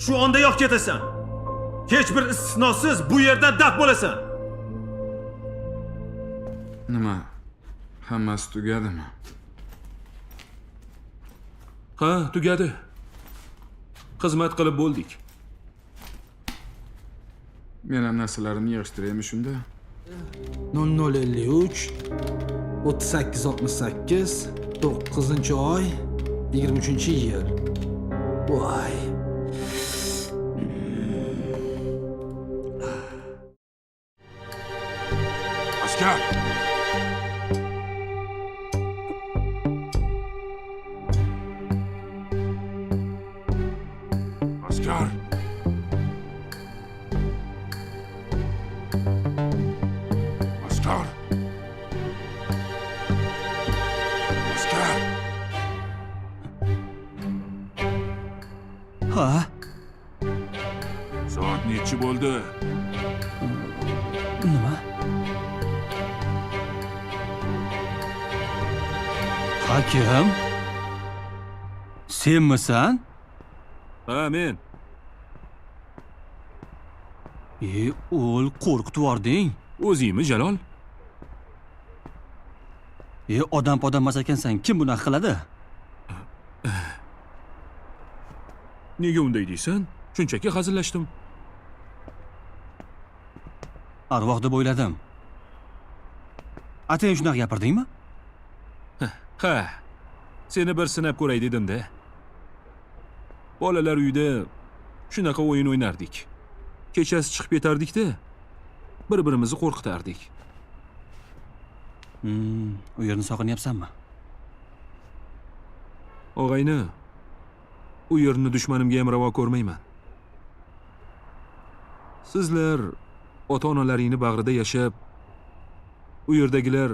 shu ondayoq ketasan. Hech bir istisnosiz bu yerdan daf bo'lasan. Nima? Hammasi tugadimi? Ha, tugadi. Xizmat qilib bo'ldik. Men ham narsalarimni yig'ishtiraymi shunda? 0053 3868 9-oy 23-yil. Voy. Askar! Askar! Askar! Askar! Ha? Soat nechi bo'ldi? Nima? Hakim? Senmisan? Ha, men. O'l qo'rqitib yubording. O'zingmi, Jalol? Odam emas ekansan, kim bunaqa qiladi? Nega unday deysan? Shunchaki hazillashdim. Arvoh deb o'yladim. Atang shunaqa gapirdingmi? Ha. Seni bir sinab ko'ray dedim-da. Bolalar uyida shunaqa o'yin o'ynardik. Kechasi chiqib ketardik-da. Bir-birimizni qo'rqitardik. U yerni sog'inyapsanmi? Og'ayni, u yerni dushmanimga ham ravo ko'rmayman. Sizlar ota-onalaringni bag'rida yashab, u yerdagilar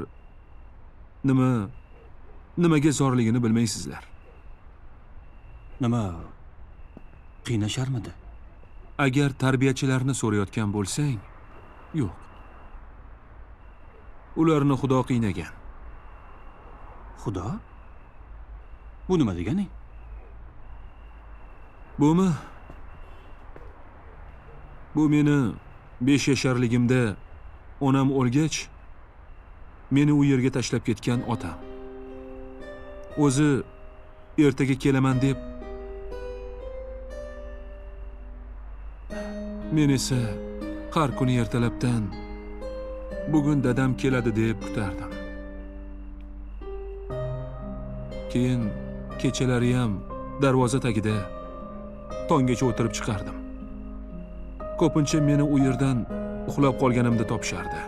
nimaga zorligini bilmaysizlar. Nima? Qiynasharmidi? Agar tarbiyachilarni so'rayotgan bo'lsang, yo'q. Ularni Xudo qiynagan. Xudo? Bu nima deganing? Bumi? Bu meni 5 yasharligimda onam o'lgach, meni u yerga tashlab ketgan otam. O'zi ertaga kelaman deb, men esa har kuni ertalabdan bugun dadam keladi deb kutardim. Keyin kechalari ham darvoza tagida tonggacha o'tirib chiqardim. Ko'pincha meni u yerdan uxlab qolganimda topishardi.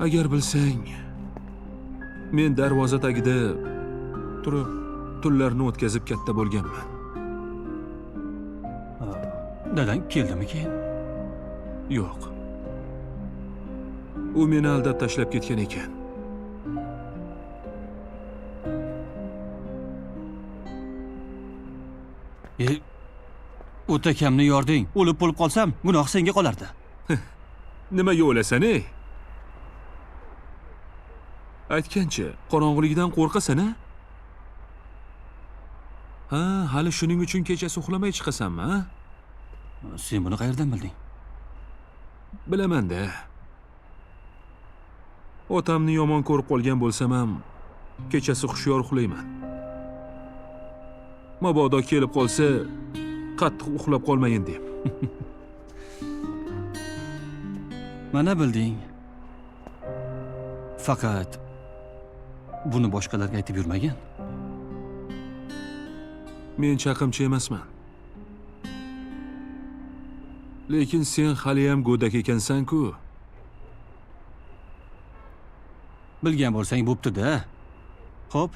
Agar bilsang, men darvoza tagida turib tunlarni o'tkazib katta bo'lganman. Dadang keldimi keyin? Yo'q. U meni aldab tashlab ketgan ekan. O'takamni yording. O'lib bo'lib qolsam, gunoh senga qolardi. Nimaga o'lasan-ey? Aytgancha, qorong'ulikdan qo'rqasan-a? Ha, hali shuning uchun kechasi uxlamay chiqasanmi, ha? Sen buni qayerdan bilding? Bilaman-da. Otamni yomon ko'rib qolgan bo'lsam ham, kechasi xushyor uxlayman. Mabodo kelib qolsa, qattiq uxlab qolmayin deb. Mana bilding. Faqat buni boshqalarga aytib yurmagan. Men chaqimchi emasman. Lekin sen hali ham go'dak ekansan-ku. Bilgan bo'lsang bo'pti-da. Xo'p,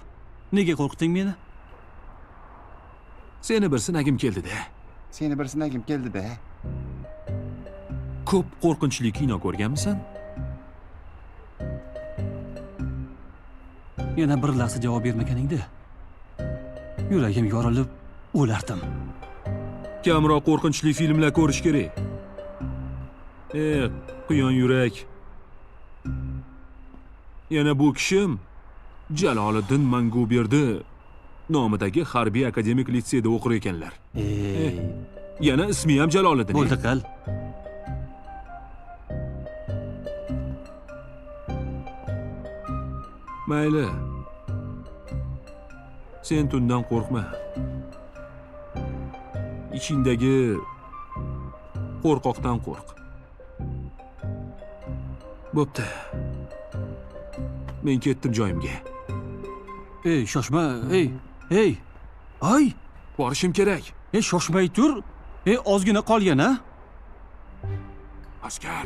nega qo'rqitding meni? Seni bir sinagim keldi-da. Ko'p qo'rqinchli kino ko'rganmisan? Yana bir lahza javob bermaganingda yuragim yorilib o'lardim. Kamroq qo'rqinchli filmlar ko'rish kerak. Quyon yurak. Yana bu kishim Jaloliddin Manguberdi nomidagi harbiy akademik litseyda o'qir ekanlar. Ey, Yana ismi ham Jaloliddin. bo'ldi qil. Mayli. Sen tundan qo'rqma. Ichingdagi qo'rqoqdan qo'rq. Bo'pti. Men ketdim joyimga. Ey, shoshma. Ey. Ay, Borishim kerak. shoshmay tur. Ozgina qolgan, ha? Askar.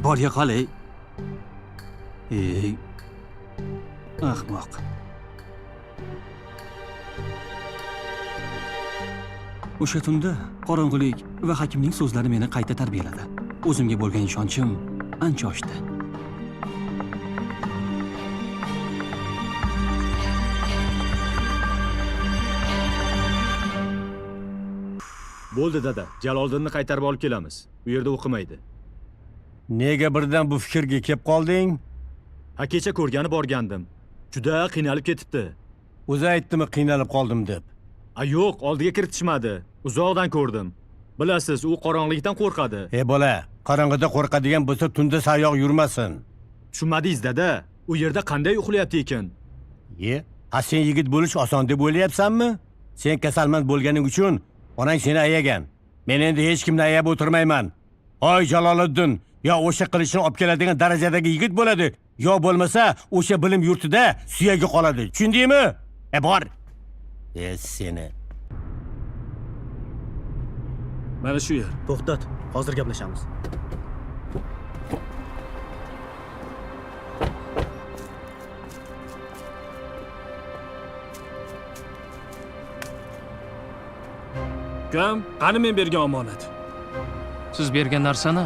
Borga qol, ey. Ey. Ahmoq. O'sha tunda qorong'ulik va hakimning so'zlari meni qayta tarbiyaladi. O'zimga bo'lgan ishonchim ancha oshdi. Bo'ldi dada, Jaloliddinni qaytarib olib kelamiz. U yerda o'qimaydi. Nega birdan bu fikrga kelib qolding? Ha, kecha ko'rgani borgandim. Juda qiynalib ketibdi. O'zi aytdimi qiynalib qoldim deb. Yo'q, oldiga kiritishmadi. Uzoqdan ko'rdim. Bilasiz, u qorong'ulikdan qo'rqadi. Bola, qorong'ida qo'rqadigan bo'lsa tunda sayoq yurmasin. Tushunmadingiz dada. U yerda qanday uxlayapti ekan? Sen yigit bo'lish oson deb o'ylayapsanmi? Sen kasalmand bo'lganing uchun onang seni ayagan. Men endi hech kimni ayab o'tirmayman. Hoy Jaloliddin, yo o'sha qilichni olib keladigan darajadagi yigit bo'ladi, yo bo'lmasa o'sha bilim yurtida suyagi qoladi. Tushundingmi? Bor. Seni. Mana shu yer. To'xtat, hozir gaplashamiz. Ukam, qani men bergan omonat? Siz bergan narsani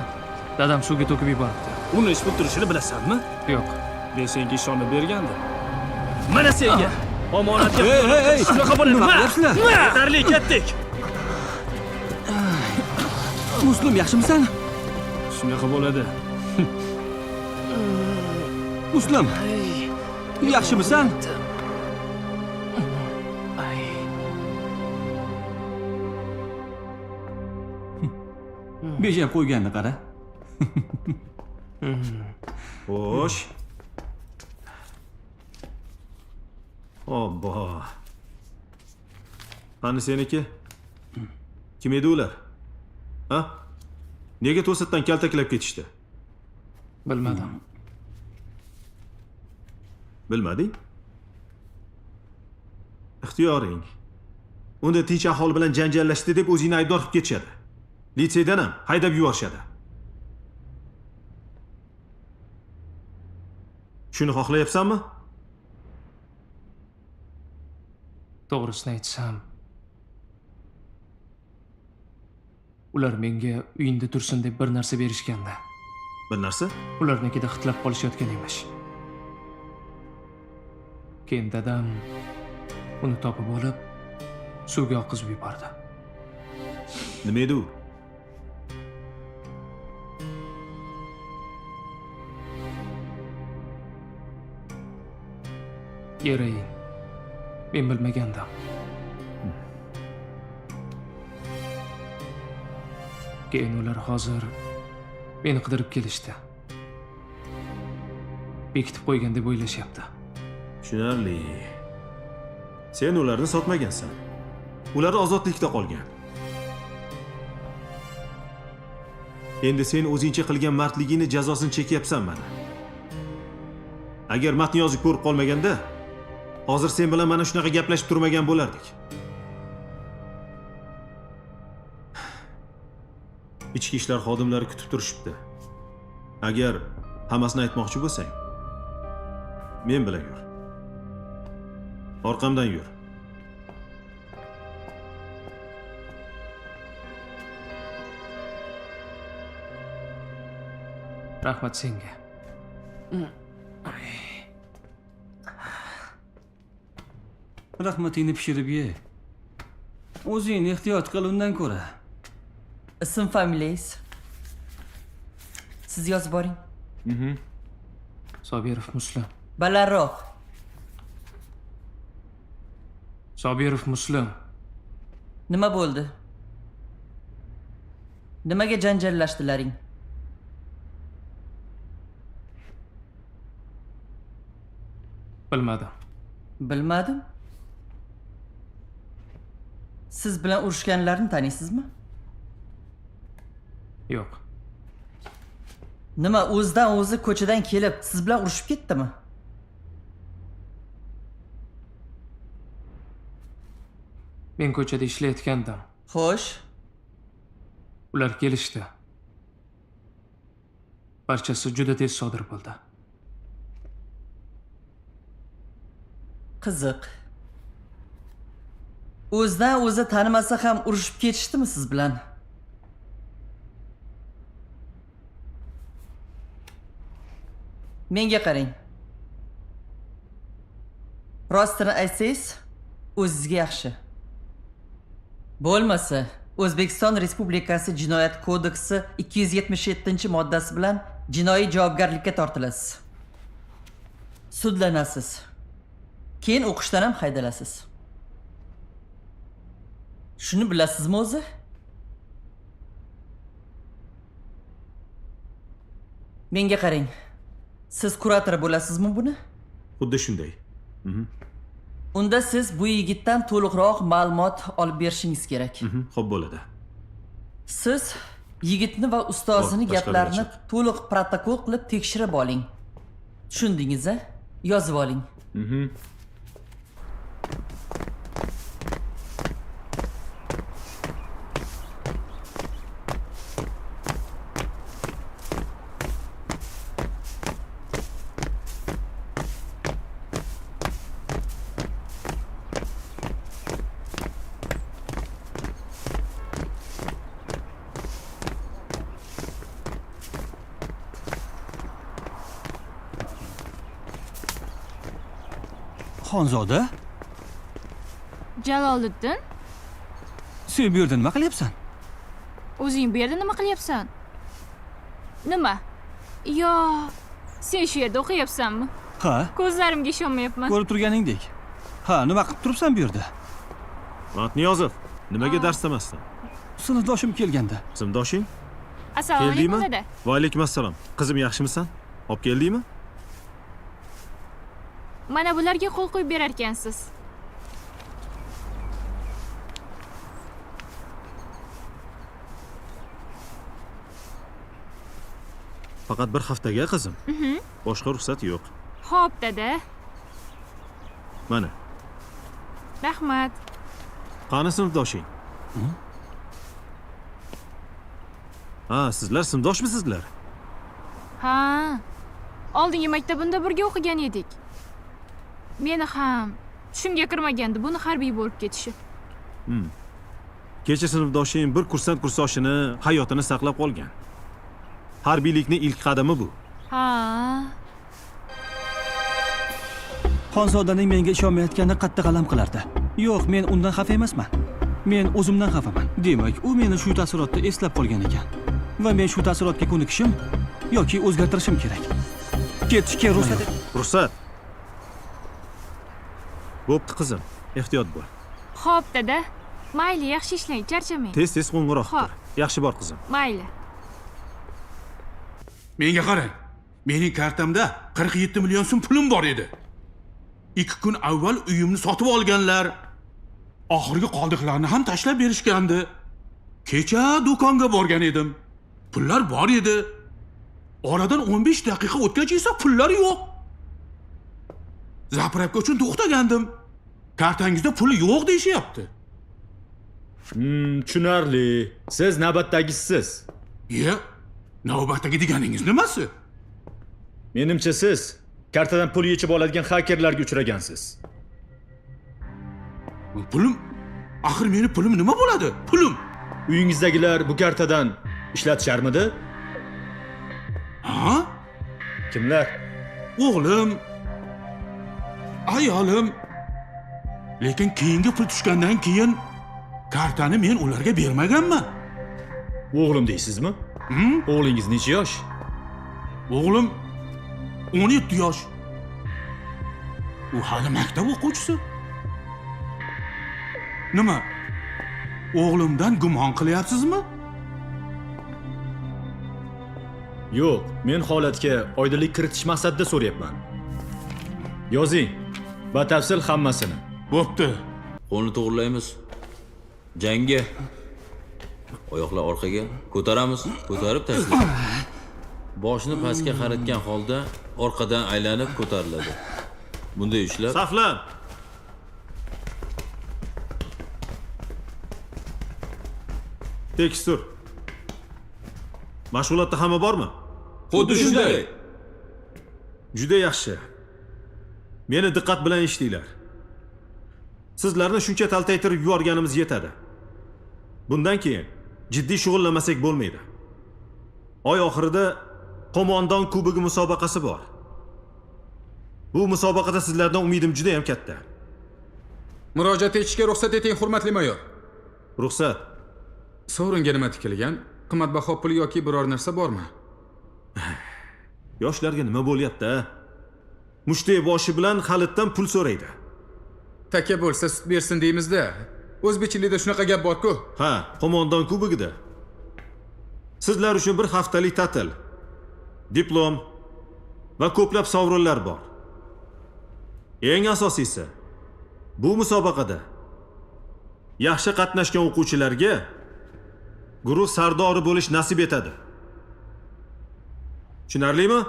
dadam suvga to'kib yuboribdi. Uni ish turishini bilasanmi? Yo'q. Men senga ishonib bergandim. Mana senga omonatga Ey, shunaqa bo'ladi. Yaxshilar. Yetarli ketdik. Muslim, yaxshimisan? Shunaqa bo'ladi. Muslim. Yaxshimisan? Bejab qo'yganni qara. Xo'sh. Obbo. Qani seniki? Kim edi ular? Ha? Nega to'satdan kaltaklab ketishdi? Bilmadim. Bilmading? Ixtiyoring. Unda tinch aholi bilan janjallashdi deb o'zingni aybdor qilib ketishadi. Litseydan ham haydab yuborishadi. Shuni xohlayapsanmi? To'g'risini aytsam, ular menga uyingda tursin deb bir narsa berishganda, Bir narsa? ularnikida xitlab qolishayotgan emish. Keyin dadam uni topib olib, suvga oqizib yubordi. Nima edi u? Yereyin. Men bilmagandim. Keyin ular hozir meni qidirib kelishdi. Bekitib qo'ygan deb o'ylashyapti. Tushunarli. Sen ularni sotmagansan. Ular ozodlikda qolgan. Endi sen o'zingcha qilgan mardligingni jazosini chekyapsan mana. Agar matn yozib ko'rib qolmaganda, hozir sen bilan mana shunaqa gaplashib turmagan bo'lardik. Ichki ishlar xodimlari kutib turishibdi. Agar hammasini aytmoqchi bo'lsang, men bilan yur. Orqamdan yur. Rahmat senga. Rahmatingni pishirib ye. O'zingni ehtiyot qil undan ko'ra. Ism familiyangiz? Siz yozib boring. Sobirov Muslim. Balandroq. Sobirov Muslim. Nima bo'ldi? Nimaga janjallashdilaring? Bilmadim. Bilmadim. Siz bilan urushganlarni taniysizmi? Yo'q. Nima o'zidan o'zi ko'chadan kelib siz bilan urushib ketdimi? Men ko'chada ishlayotgandim. Xo'sh, Ular kelishdi. Barchasi juda tez sodir bo'ldi. qiziq. O'zidan o'zi tanimasa ham urushib ketishdimi siz bilan? Menga qarang. Rostini aytsangiz, o'zingizga yaxshi. Bo'lmasa, O'zbekiston Respublikasi Jinoyat kodeksi 277-moddasi bilan jinoiy javobgarlikka tortilasiz. Sudlanasiz. Keyin o'qishdan ham haydalasiz. Shuni bilasizmi o'zi? Menga qarang. Siz kurator bo'lasizmi buni? Xuddi shunday. Unda siz bu yigitdan to'liqroq ma'lumot olib berishingiz kerak. Xo'p bo'ladi. Siz yigitni va ustozini Tashqariga gaplarini chiq. to'liq protokol qilib tekshirib oling. Tushundingiz-a? Yozib oling. Xonzoda, Jaloliddin, sen bu yerda nima qilyapsan? o'zing bu yerda nima qilyapsan? Nima? Yo, sen shu yerda o'qiyapsanmi? Ha, Ko'zlarimga ishonmayapman. ko'rib turganingdek. Ha, nima qilib turibsan bu yerda? Matniyozov, nimaga dars demasdan? Sinfdoshim kelganda. Sinfdoshing? Assalomu alaykum Keldingmi? dada. Va alaykum assalom. Qizim, yaxshimisan? Olib keldingmi? Mana bularga qo'l qo'yib berar ekansiz. Faqat bir haftaga qizim. Boshqa ruxsat yo'q. Xo'p, dada. Mana, Rahmat. qani sinfdoshing? Ha, sizlar sinfdoshmisizlar? Ha. Oldingi maktabimda birga o'qigan edik. Meni ham tushimga kirmagandi buni harbiy bo'lib ketishi. Kecha sinfdoshing bir kursant kursoshini hayotini saqlab qolgan. Harbiylikning ilk qadami bu. Ha. Xonzodaning menga ishonmayotgani qattiq alam qilardi. Yo'q, men undan xafa emasman. Men o'zimdan xafaman. Demak, u meni shu taassurotda eslab qolgan ekan. Va men shu taassurotga ko'nikishim yoki o'zgartirishim kerak. Ketishga ruxsat et. Ruxsat. Bo'pti qizim, ehtiyot bo'l. Xo'p, dada. Mayli, yaxshi ishlang, charchamang. Tez-tez qo'ng'iroq Xo'p. qil. Yaxshi bor qizim. Mayli. Menga qarang. Mening kartamda 47 million so'm pulim bor edi. 2 kun avval uyimni sotib olganlar. Oxirgi qoldiqlarni ham tashlab berishgandi. Kecha do'konga borgan edim. Pullar bor edi. Oradan 15 daqiqa o'tgach esa pullar yo'q. Zapravka uchun to'xtagandim. Kartangizda pul yo'q deyishyapti. Tushunarli. Siz navbatdagisiz. Ye, navbatdagi deganingiz nimasi? Menimcha siz kartadan pul yechib oladigan xakerlarga uchragansiz. Pulim? Axir meni pulim nima bo'ladi? Pulim. Uyingizdagilar bu kartadan ishlatisharmidi? Ha? Kimlar? O'g'lim, ayolim. Lekin keyingi pul tushgandan keyin kartani men ularga bermaganman. O'g'lim deysizmi? O'g'lingiz necha yosh? O'g'lim 17 yosh. U hali maktab o'quvchisi. Nima? O'g'limdan gumon qilyapsizmi? Yo'q, men holatga oydinlik kiritish maqsadida so'rayapman. Yozing, batafsil hammasini. Bo'pti. Qo'lni to'g'rilaymiz. Jangga. Oyoqlar orqaga ko'taramiz, ko'tarib tashlaymiz. Boshni pastga qaratgan holda orqadan aylanib ko'tariladi. Bunday ishlab Saflan. Tekis tur. Mashg'ulotda hamma bormi? Xuddi shunday. Juda yaxshi. Meni diqqat bilan eshitinglar. Sizlarni shuncha taltaytirib yuborganimiz yetadi. Bundan keyin jiddiy shug'ullanmasak bo'lmaydi. Oy oxirida qo'mondon kubogi musobaqasi bor. Bu musobaqada sizlardan umidim juda ham katta. Murojaat etishga ruxsat eting, hurmatli mayor. Ruxsat. Sovringa nima tikilgan? Qimmatbaho pul yoki biror narsa bormi? Yoshlarga nima bo'lyapti? Mushtay boshi bilan Xalitdan pul so'raydi. Taka bo'lsa sut bersin deymizda. O'zbekchilikda shunaqa gap bor-ku. Ha, qo'mondon kubogida. Sizlar uchun bir haftalik ta'til, diplom va ko'plab sovrinlar bor. Eng asosiysi, bu musobaqada yaxshi qatnashgan o'quvchilarga guruh sardori bo'lish nasib etadi. Tushunarlimi?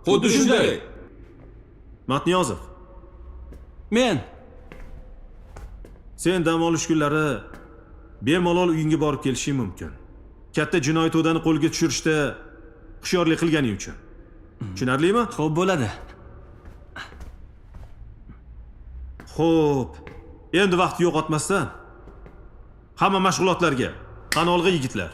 Xuddi shunday. Matniyozov, Men sen dam olish kunlari bemalol uyingga borib kelishing mumkin. Katta jinoiy to'dani qo'lga tushirishda hushyorlik qilganing uchun. Tushunarlimi? xo'p bo'ladi. Xo'p. Endi vaqt yo'qotmasdan hamma mashg'ulotlarga. Qani olg'a yigitlar.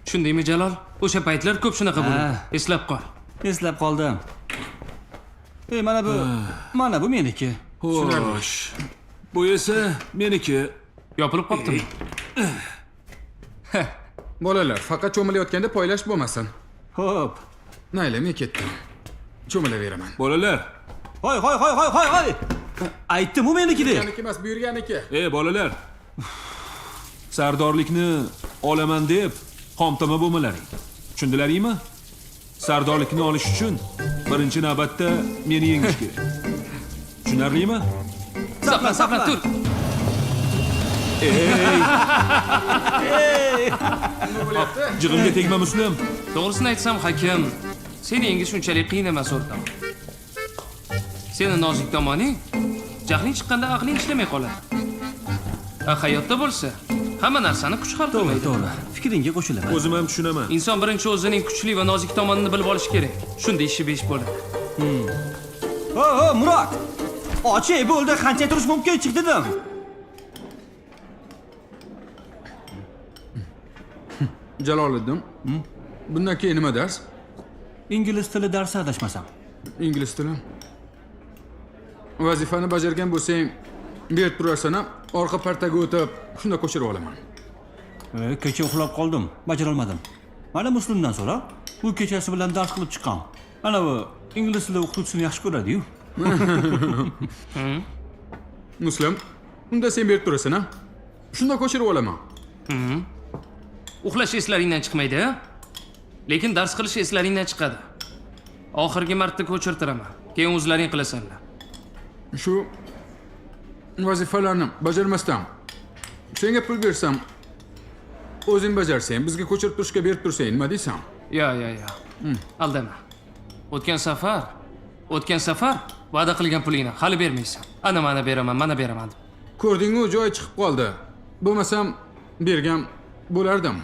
Shundaymi Jalol? O'sha paytlar ko'p shunaqa bo'ldi. Eslab qol. Eslab qoldim. Mana bu meniki. Xo'sh. Bu esa meniki. Yopilib qolibdimi? Bolalar, faqat cho'milayotganda poylash bo'lmasin. Xo'p. Mayli, men ketdim. Cho'milaveraman. Bolalar. Hoy. Aytdim u meniki deb. Meniki emas, buyurganiki. Bolalar. Sardorlikni olaman deb qomtama bo'lmalaring. Tushundilaringmi? Sardorlikni olish uchun birinchi navbatda meni yengish kerak. Tushunarlimi? Saqlan, tur. Jig'imga tegma Muslim. To'g'risini aytsam, hakim, seni yengish shunchalik qiyin emas o'rtam. Seni nozik tomoning, jahling chiqqanda aqling ishlamay qoladi. Hayotda bo'lsa, hamma narsani kuch hal qilmaydi. To'g'ri. Fikringga qo'shilaman. O'zim ham tushunaman. Inson birinchi o'zining kuchli va nozik tomonini bilib olishi kerak. Shunda ishi besh bo'ladi. Murod. Ochi bo'ldi, qancha turish mumkin chiq dedim. Jaloliddin. Bundan keyin nima dars? Ingliz tili darsi adashmasam. Ingliz tili. Vazifani bajargan bo'lsang, berib turarsan, orqa partaga o'tib, shunda ko'chirib olaman. Kecha uxlab qoldim, bajara olmadim. Mana Muslimdan so'ra, u kechasi bilan dars qilib chiqqan. Ana bu ingliz tili o'qituvchisini yaxshi ko'radi-yu. Muslim, unda sen berib turasan, shunda ko'chirib olaman. Uxlash eslaringdan chiqmaydi, lekin dars qilish eslaringdan chiqadi. Oxirgi marta ko'chirtiraman, keyin o'zlaring qilasanlar. Shu vazifalarni bajarmasdan senga pul bersam, o'zing bajarsang, bizga ko'chirib turishga berib tursang, nima deysan? Yo. Aldama. O'tgan safar va'da qilgan pulingni hali bermaysan. Ana mana beraman. Ko'rdingmi, joy chiqib qoldi. Bo'lmasam bergan bo'lardim.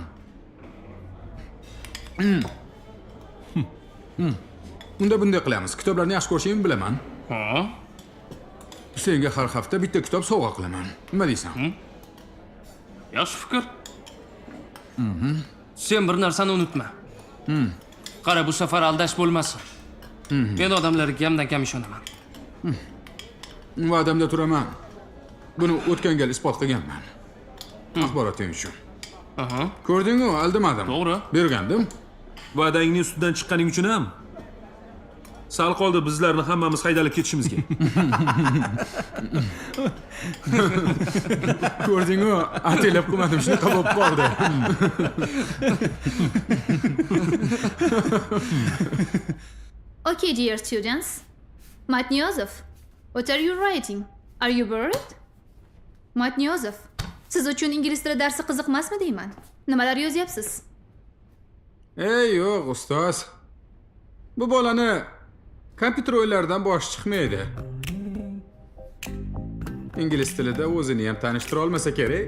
Unda bunday qilamiz. Kitoblarni yaxshi ko'rishingni bilaman. Senga har hafta bitta kitob sovg'a qilaman. Nima deysan? Yaxshi fikr. Sen bir narsani unutma. Qara, bu safar aldash bo'lmasin. Men odamlarga kamdan kam ishonaman. Va'damda turaman. Buni o'tgan gal isbot qilganman. Axboroting uchun. Aha. Ko'rdingmi, aldimadim. To'g'ri. Bergandim. Va'dangning ustidan chiqqaning uchun ham sal qoldi bizlarni hammamiz haydalib ketishimizga. Ko'rdingmi, ataylab qilmadim, shunaqa bo'lib qoldi. Okay, dear students. Matnyozov, what are you writing? Are you worried? Matnyozov, siz uchun ingliz tili darsi qiziqmasmi deyman? Nimalar yozyapsiz? Yo'q, ustoz. Bu bolani kompyuter o'yinlaridan boshi chiqmaydi. Ingliz tilida o'zini ham tanishtira olmasa kerak.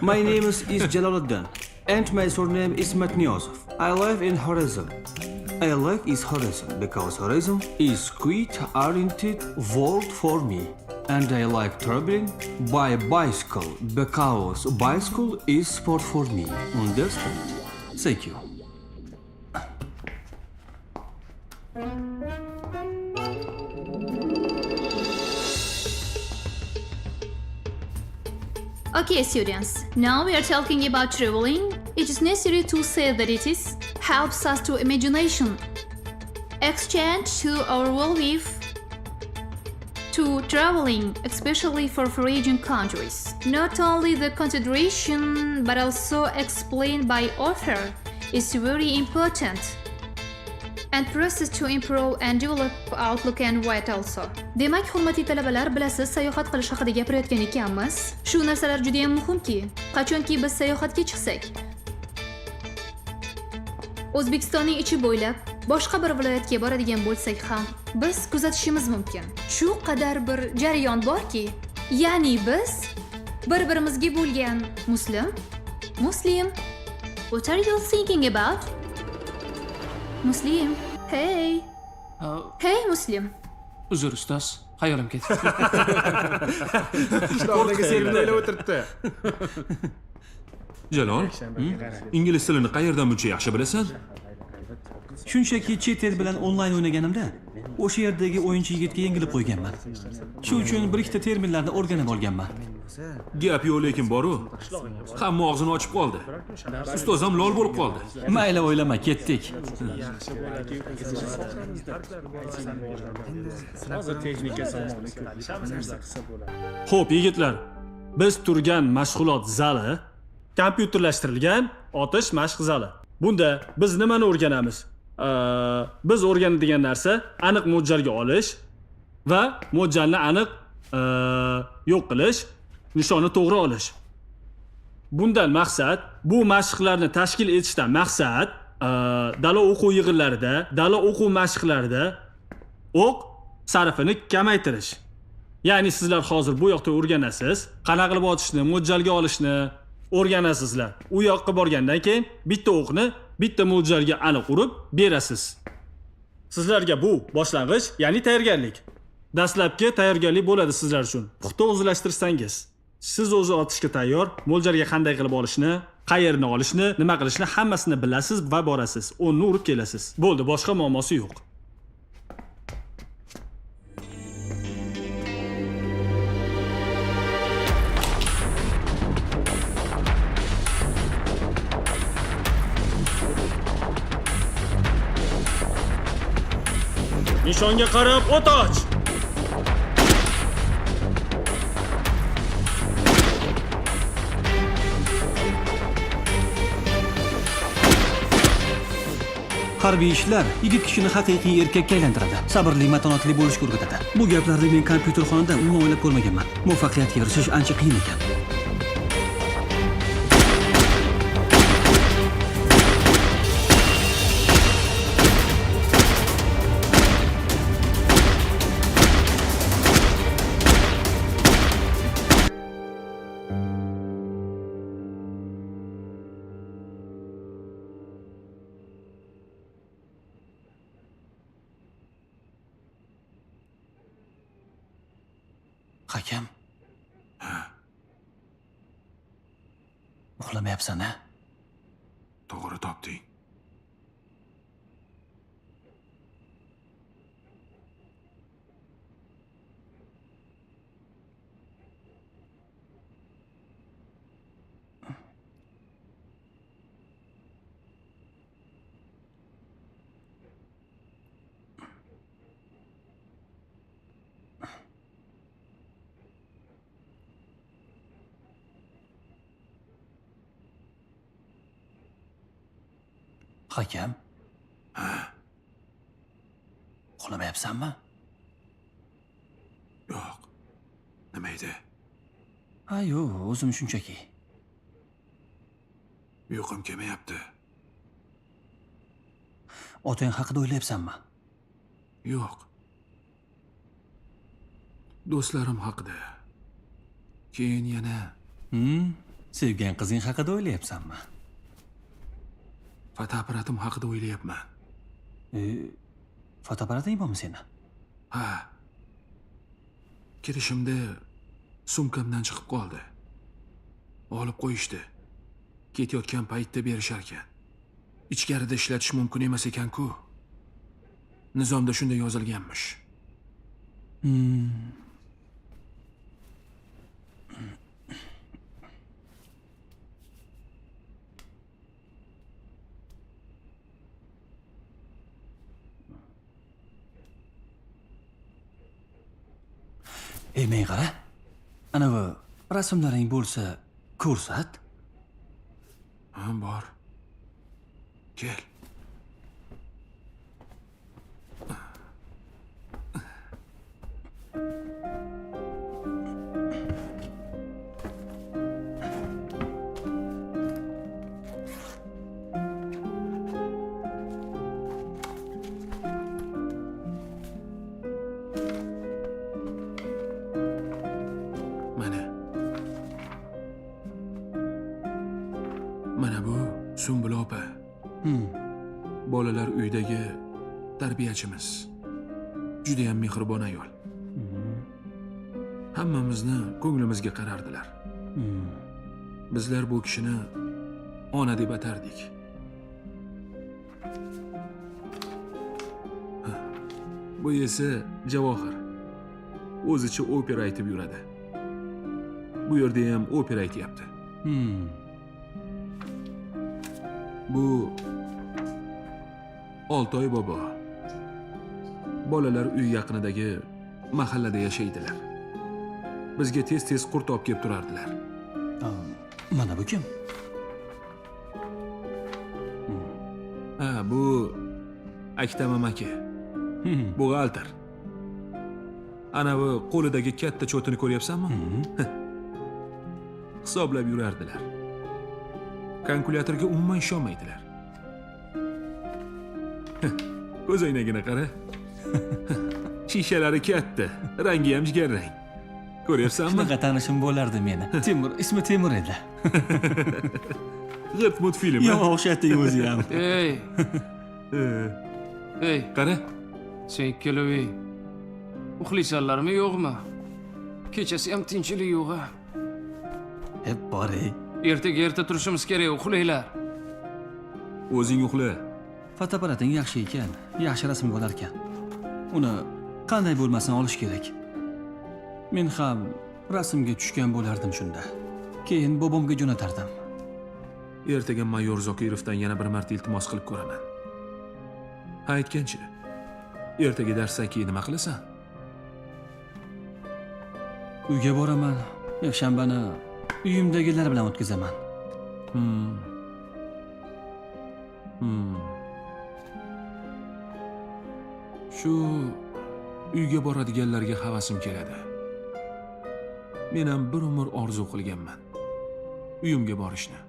My name is Jaloliddin and my surname is Matnyozov. I live in Horizon. I like is Horizon because Horizon is quite oriented world for me. And I like traveling by bicycle because bicycle is sport for me. Understand? Thank you. Okay, students. Now we are talking about traveling. It is necessary to say that it is helps us to imagination, exchange to our worldview, to traveling, especially for foreign countries. Not only the consideration, but also explained by author is very important. And process to improve and develop outlook and what also. Demak, hurmatli talabalar, bilasiz, sayohat qilish haqida gapirayotgan ekanmiz. Shu narsalar juda ham muhimki, qachonki biz sayohatga chiqsak, O'zbekistonning ichi bo'ylab boshqa bir viloyatga boradigan bo'lsak ham biz kuzatishimiz mumkin. Shu qadar bir jarayon borki, ya'ni biz bir-birimizga bo'lgan Muslim, what are you thinking about? Muslim, hey. Hey Muslim. Uzr ustoz, xayolim ketdi. Qishloqdagi sevimli o'ylab o'tiribdi. Jalol, ingliz tilini qayerdan buncha yaxshi bilasan? Shunchaki chet el bilan onlayn o'ynaganimda o'sha yerdagi o'yinchi yigitga yengilib qo'yganman. Shu uchun bir ikkita terminlarni o'rganib olganman. Gap yo'q lekin boru. Hamma og'zini ochib qoldi. Ustoz ham lol bo'lib qoldi. Mayli, o'ylama, ketdik. Xo'p, yigitlar, biz turgan mashg'ulot zali kompyuterlashtirilgan otish mashq zali. Bunda biz nimani o'rganamiz? Biz o'rganadigan narsa aniq mo'ljalga olish va mo'ljalni aniq yo'q qilish, nishonni to'g'ri olish. Bundan maqsad, bu mashqlarni tashkil etishdan maqsad dala o'quv yig'inlarida, dala o'quv mashqlarida o'q sarfini kamaytirish. Ya'ni sizlar hozir bu yoqda o'rganasiz, qanaqa qilib otishni, mo'ljalga olishni o'rganasizlar. U yoqqa borgandan keyin bitta o'qni bitta mo'ljalga aniq urib berasiz. Sizlarga bu boshlang'ich, ya'ni tayyorgarlik. Dastlabki tayyorgarlik bo'ladi sizlar uchun. Puxta o'zlashtirsangiz, siz o'zi otishga tayyor, mo'ljalga qanday qilib olishni, qayerni olishni, nima qilishni hammasini bilasiz va borasiz. O'nni urib kelasiz. Bo'ldi, boshqa muammosi yo'q. Nishonga qarab o't och. Harbiy ishlar yigit kishini haqiqiy erkakka aylantiradi. Sabrli, matonatli bo'lishga o'rgatadi. Bu gaplarni men kompyuterxonada umuman o'ylab ko'rmaganman. Muvaffaqiyatga erishish ancha qiyin ekan. Hakam. Uxlamayapsan-a? To'g'ri topding. Hakam. Uxlamayapsanmi? Yo'q. Nima edi? Ha, yo'q, o'zim shunchaki. Uyqum kelmayapti. Otang haqida o'ylayapsanmi? Yo'q. Do'stlarim haqida. Keyin yana Sevgan qizing haqida o'ylayapsanmi? fotoapparatim haqida o'ylayapman. Fotoapparating bormi seni? Ha. Kirishimda sumkamdan chiqib qoldi. Olib qo'yishdi. Ketayotgan paytda berishar ekan. Ichkarida ishlatish mumkin emas ekan-ku. Nizomda shunday yozilganmish. Men qara. Ana bu rasmlaring bo'lsa, ko'rsat. Ha, bor. Kel. Mana bu Sumbul opa. Bolalar uydagi tarbiyachimiz. Juda ham mehribon ayol. Hammamizni ko'nglimizga qarardilar. Bizlar bu kishini ona deb atardik. Bu esa Javohir. O'zicha opera aytib yuradi. Bu yerda ham opera aytyapti. Bu Oltoy bobo. Bolalar uy yaqinidagi mahallada yashaydilar. Bizga tez-tez qurt olib kelib turardilar. Mana bu kim? Ha, bu Aktam amaki. Buxgalter. Ana bu qo'lidagi katta cho'tini ko'ryapsanmi? Hisoblab yurardilar. Kalkulyatorga umuman ishonmaydilar. Ko'z o'ynagini qara. Shishalari katta, rangi ham jigarrang. Ko'ryapsanmi? Shunaqa tanishim bo'lardi meni. Temur, ismi Temur edi. G'irt multfilm. Yo'q, o'xshatding o'zi ham. Ey, qara. Sen ikkalovi uxlaysanlarmi yo'qmi? Kechasi ham tinchlik yo'q-a. Hep bor-ey. Ertaga erta turishimiz kerak, uxlaylar. O'zing uxla. Fotoapparating yaxshi ekan, yaxshi rasmga olar ekan. Uni qanday bo'lmasin olish kerak. Men ham rasmga tushgan bo'lardim shunda. Keyin bobomga jo'natardim. Ertaga mayor Zokirovdan yana bir marta iltimos qilib ko'raman. Aytganchi, ertaga darsdan keyin nima qilasan? Uyga boraman. Yakshanbani uyimdagilar bilan o'tkazaman. Shu uyga boradiganlarga havasim keladi. Men ham bir umr orzu qilganman. Uyimga borishni.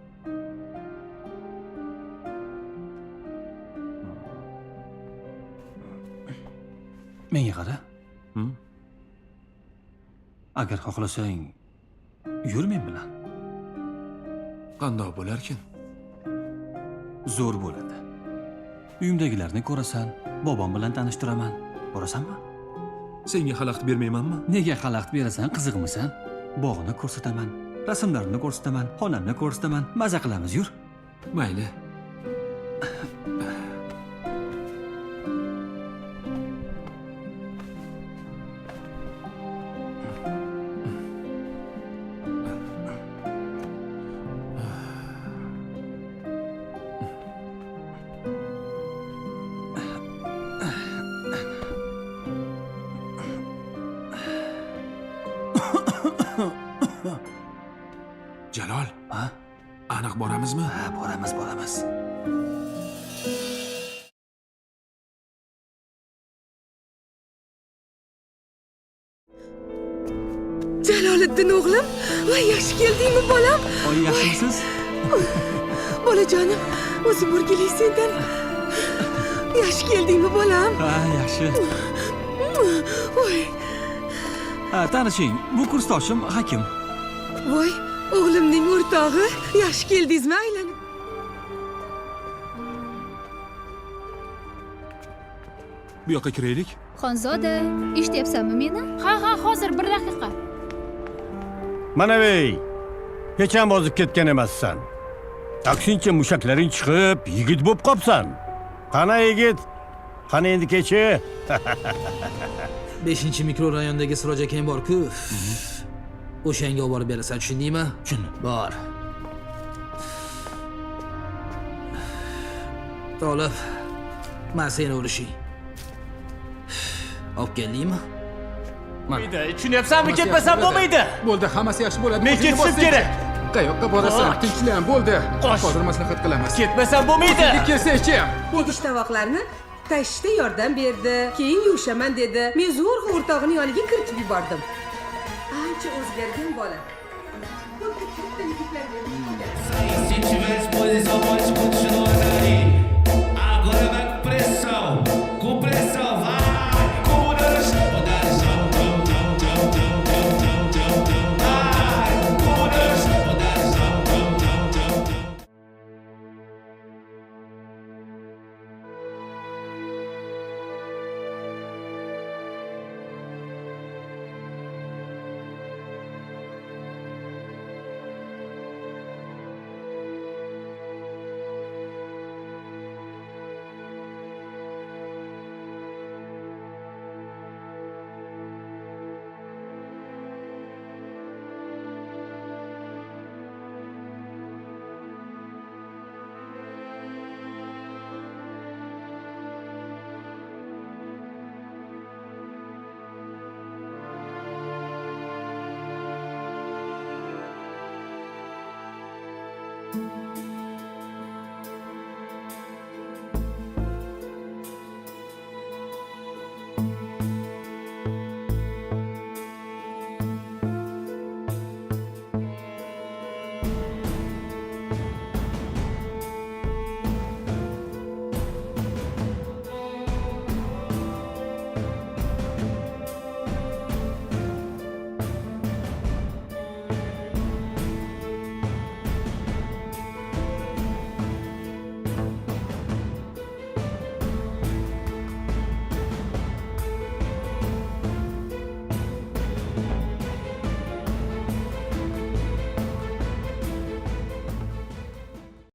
Menga qara. Agar xohlasang, yur men bilan. Qandoq bo'larkin? Zo'r bo'ladi. Uyimdagilarni ko'rasan, bobom bilan tanishtiraman. Borasanmi? Senga xalaqit bermaymanmi? Nega xalaqit berasan, qiziqmisan? Bog'ni ko'rsataman, rasmlarimni ko'rsataman, xonamni ko'rsataman. Maza qilamiz, yur. Mayli. Jalol. Ha? Aniq boramizmi? Ha, boramiz. Jaloliddin o'g'lim, voy yaxshi keldingmi bolam? Oyi, yaxshimisiz? Bolajonim, o'zim o'rgilay sendan. Yaxshi keldingmi bolam? Ha, yaxshi. Voy, Tanishing, bu kursdoshim Hakim. voy, o'g'limning o'rtog'i. Yaxshi keldingizmi aylanib? Bu yoqqa kiraylik. Xonzoda, eshityapsanmi meni? Ha, hozir 1 daqiqa. Mana bey, hecham bozib ketgan emassan. Aksincha mushaklaring chiqib, yigit bo'lib qopsan. Qana yigit? Qani endi kechi? 5-mikrorayondagi Siroj akang bor-ku. O'shanga olib borib berasan, tushundingmi? Bor. Tolib, men seni urishing. Olib keldingmi? Mayda, tushunyapsanmi? Ketmasam bo'lmaydi. Bo'ldi, hammasi yaxshi bo'ladi. Men ketishim kerak. Qayoqqa borasan? Tinchlan, bo'ldi. Hozir maslahat qilamiz. Ketmasam bo'lmaydi. Kelsa-chi. Idish tovoqlarni tashishda yordam berdi. Keyin yuvishaman dedi. Men zo'rg'a o'rtog'ining yoniga kiritib yubordim. Ancha o'zgargan bola. Se tiver disposição, pode continuar aí. Agora vai com pressão. Com pressão, vai. Com mudança. Mudança. Vai. Com mudança. Mudança. Thank you.